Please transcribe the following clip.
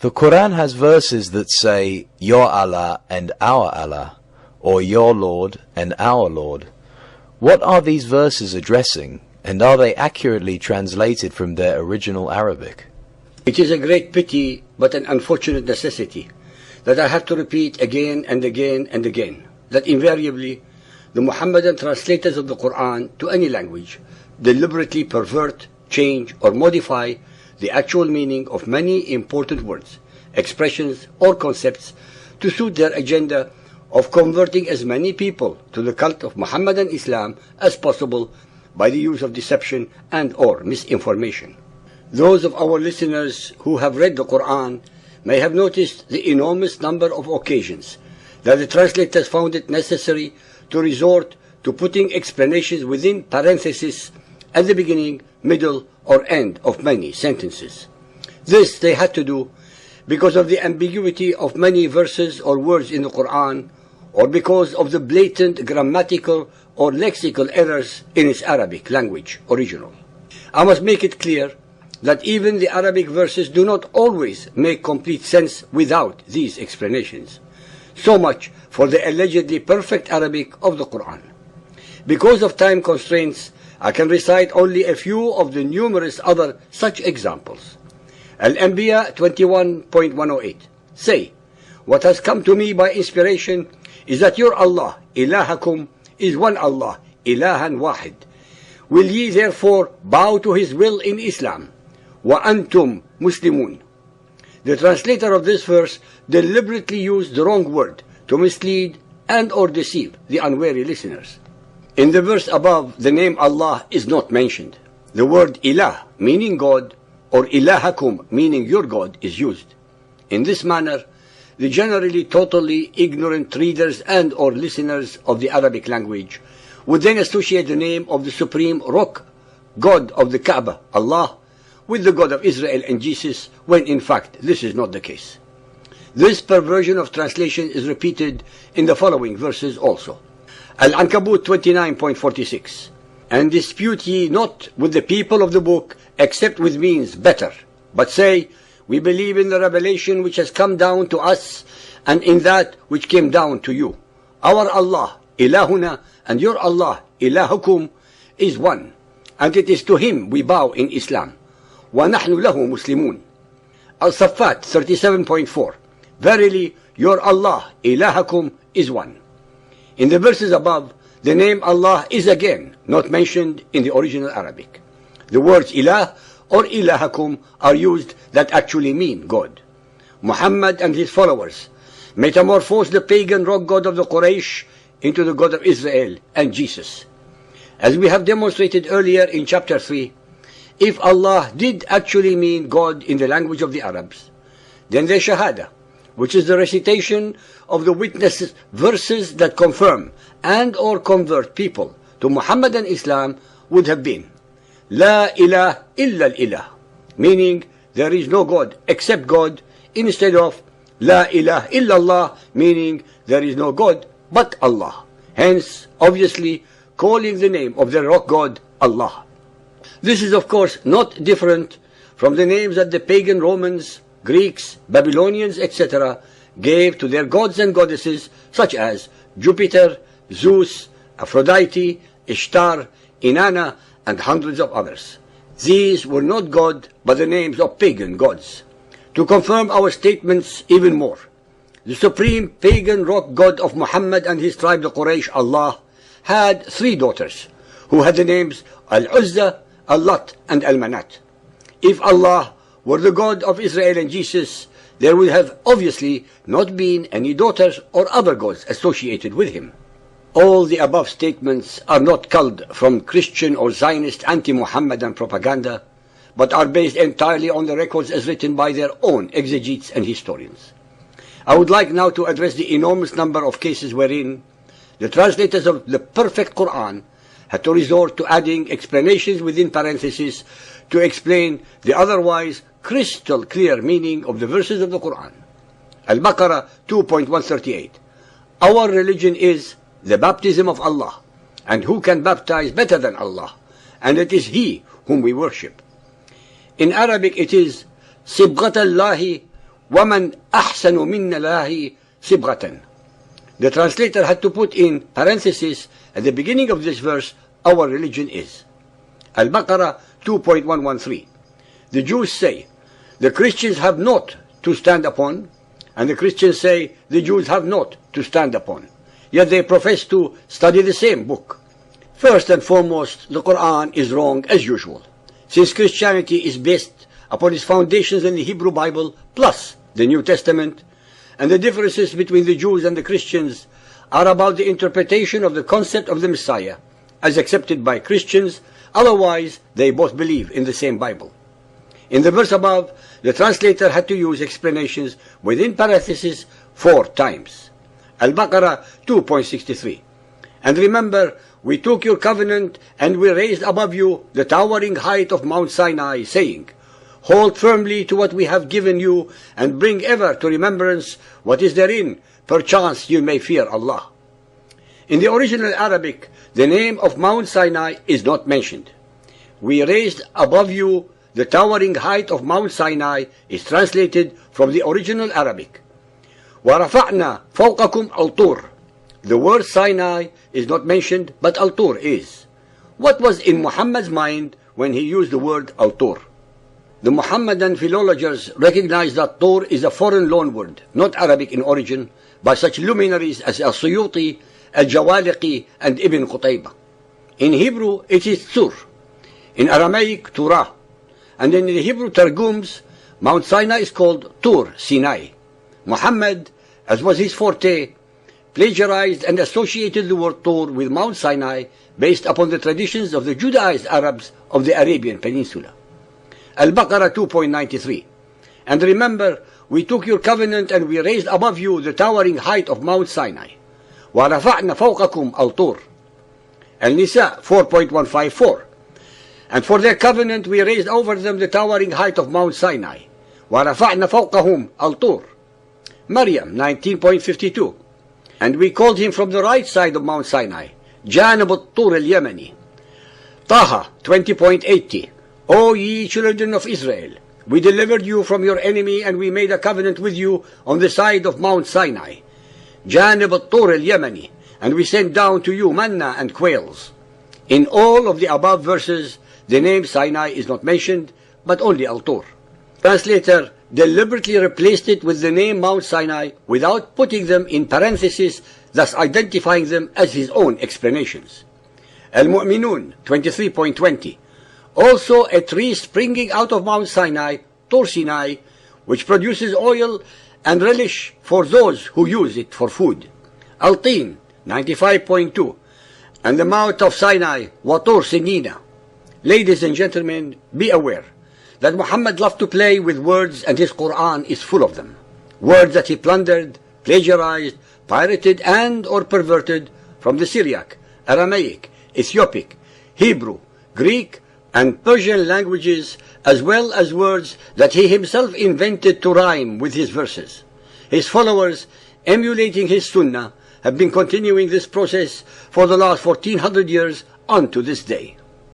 The Quran has verses that say, Your Allah and our Allah, or Your Lord and our Lord. What are these verses addressing, and are they accurately translated from their original Arabic? It is a great pity, but an unfortunate necessity, that I have to repeat again and again and again, that invariably the Muhammadan translators of the Quran to any language deliberately pervert, change, or modify the actual meaning of many important words, expressions, or concepts to suit their agenda of converting as many people to the cult of Muhammadan Islam as possible by the use of deception and or misinformation. Those of our listeners who have read the Quran may have noticed the enormous number of occasions that the translators found it necessary to resort to putting explanations within parentheses at the beginning, middle, or end of many sentences. This they had to do because of the ambiguity of many verses or words in the Quran, or because of the blatant grammatical or lexical errors in its Arabic language original. I must make it clear that even the Arabic verses do not always make complete sense without these explanations. So much for the allegedly perfect Arabic of the Quran. Because of time constraints, I can recite only a few of the numerous other such examples. Al-Anbiya 21.108. Say, what has come to me by inspiration is that your Allah, ilahakum, is one Allah, ilahan wahid. Will ye therefore bow to his will in Islam? Wa antum muslimun. The translator of this verse deliberately used the wrong word to mislead and or deceive the unwary listeners. In the verse above, the name Allah is not mentioned. The word ilah, meaning God, or ilahakum, meaning your God, is used. In this manner, the generally totally ignorant readers and or listeners of the Arabic language would then associate the name of the supreme rock, God of the Kaaba, Allah, with the God of Israel and Jesus, when in fact this is not the case. This perversion of translation is repeated in the following verses also. Al-Ankabut 29.46. And dispute ye not with the people of the book, except with means better, but say, we believe in the revelation which has come down to us, and in that which came down to you. Our Allah, ilahuna, and your Allah, ilahukum, is one, and it is to him we bow in Islam. وَنَحْنُ لَهُ مُسْلِمُونَ. Al-Saffat 37.4. Verily, your Allah, ilahakum, is one. In the verses above, the name Allah is again not mentioned in the original Arabic. The words ilah or ilahakum are used that actually mean God. Muhammad and his followers metamorphosed the pagan rock god of the Quraysh into the God of Israel and Jesus. As we have demonstrated earlier in chapter 3, if Allah did actually mean God in the language of the Arabs, then their shahada, which is the recitation of the witness verses that confirm and or convert people to Muhammadan Islam, would have been La ilah illa al-ilah, meaning there is no God except God, instead of La ilah illallah, meaning there is no God but Allah. Hence, obviously, calling the name of the rock god Allah. This is of course not different from the names that the pagan Romans, Greeks, Babylonians, etc. gave to their gods and goddesses, such as Jupiter, Zeus, Aphrodite, Ishtar, Inanna, and hundreds of others. These were not God, but the names of pagan gods. To confirm our statements even more, the supreme pagan rock god of Muhammad and his tribe, the Quraysh, Allah, had 3 daughters, who had the names Al-Uzza, Al-Lat, and Al-Manat. If Allah were the God of Israel and Jesus, there would have obviously not been any daughters or other gods associated with him. All the above statements are not culled from Christian or Zionist anti-Muhammadan propaganda, but are based entirely on the records as written by their own exegetes and historians. I would like now to address the enormous number of cases wherein the translators of the perfect Quran had to resort to adding explanations within parentheses to explain the otherwise crystal clear meaning of the verses of the Quran. Al-Baqarah 2.138. Our religion is the baptism of Allah, and who can baptize better than Allah? And it is He whom we worship. In Arabic it is Sibghat Allahi وَمَنْ أَحْسَنُ مِنَّ اللَّهِ صِبْغَةً. The translator had to put in parenthesis at the beginning of this verse, our religion is. Al-Baqarah 2.113. The Jews say, the Christians have naught to stand upon, and the Christians say, the Jews have naught to stand upon. Yet they profess to study the same book. First and foremost, the Quran is wrong as usual, since Christianity is based upon its foundations in the Hebrew Bible plus the New Testament, and the differences between the Jews and the Christians are about the interpretation of the concept of the Messiah as accepted by Christians, otherwise they both believe in the same Bible. In the verse above, the translator had to use explanations within parentheses 4 times. Al-Baqarah 2.63. And remember, we took your covenant and we raised above you the towering height of Mount Sinai, saying, hold firmly to what we have given you, and bring ever to remembrance what is therein, perchance you may fear Allah. In the original Arabic, the name of Mount Sinai is not mentioned. We raised above you the towering height of Mount Sinai is translated from the original Arabic. وَرَفَعْنَا فَوْقَكُمْ الْطُورَ. The word Sinai is not mentioned, but Al-Tur is. What was in Muhammad's mind when he used the word Al-Tur? The Muhammadan philologists recognize that Tur is a foreign loanword, not Arabic in origin, by such luminaries as Al-Suyuti, Al-Jawaliqi, and Ibn Qutaybah. In Hebrew, it is Tur. In Aramaic, Turah. And in the Hebrew Targums, Mount Sinai is called Tur Sinai. Muhammad, as was his forte, plagiarized and associated the word Tur with Mount Sinai based upon the traditions of the Judaized Arabs of the Arabian Peninsula. Al-Baqarah 2.93. And remember, we took your covenant and we raised above you the towering height of Mount Sinai. وَرَفَعْنَا فَوْقَكُمْ الْطُورَ. Al-Nisa 4.154. And for their covenant we raised over them the towering height of Mount Sinai. وَرَفَعْنَا فَوْقَهُمْ الْطُورَ. Maryam 19.52. And we called him from the right side of Mount Sinai, جانب الطور اليمني. Taha 20.80. O ye children of Israel, we delivered you from your enemy and we made a covenant with you on the side of Mount Sinai, جانب الطور اليمني, and we sent down to you manna and quails. In all of the above verses, the name Sinai is not mentioned, but only Al-Tur. Translator deliberately replaced it with the name Mount Sinai without putting them in parentheses, thus identifying them as his own explanations. Al-Mu'minun 23.20. Also a tree springing out of Mount Sinai, Tur Sinai, which produces oil and relish for those who use it for food. Al-Tin 95.2. And the mount of Sinai, Watur Sinina. Ladies and gentlemen, be aware that Muhammad loved to play with words and his Quran is full of them. Words that he plundered, plagiarized, pirated and or perverted from the Syriac, Aramaic, Ethiopic, Hebrew, Greek, and Persian languages, as well as words that he himself invented to rhyme with his verses. His followers, emulating his Sunnah, have been continuing this process for the last 1400 years unto this day.